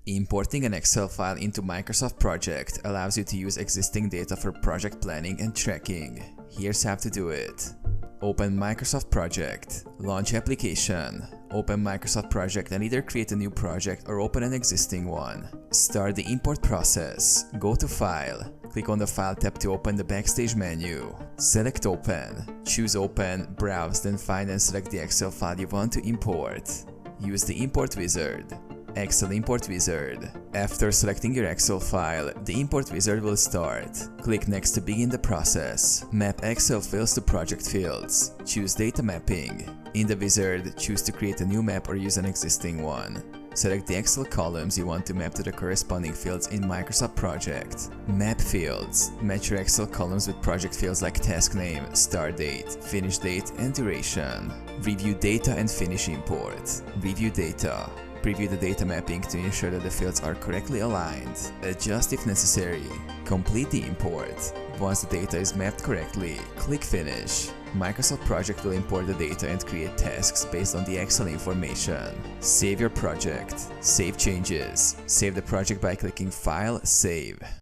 Importing an Excel file into Microsoft Project allows you to use existing data for project planning and tracking. Here's how to do it. Open Microsoft Project. Launch application. Open Microsoft Project and either create a new project or open an existing one. Start the import process. Go to File. Click on the File tab to open the Backstage menu. Select Open. Choose Open, Browse, then find and select the Excel file you want to import. Use the Import Wizard. Excel Import Wizard. After selecting your Excel file, the Import Wizard will start. Click Next to begin the process. Map Excel fields to project fields. Choose Data Mapping. In the wizard, choose to create a new map or use an existing one. Select the Excel columns you want to map to the corresponding fields in Microsoft Project. Map fields. Match your Excel columns with project fields like task name, start date, finish date, and duration. Review data and finish import. Review data. Preview the data mapping to ensure that the fields are correctly aligned. Adjust if necessary. Complete the import. Once the data is mapped correctly, click Finish. Microsoft Project will import the data and create tasks based on the Excel information. Save your project. Save changes. Save the project by clicking File, Save.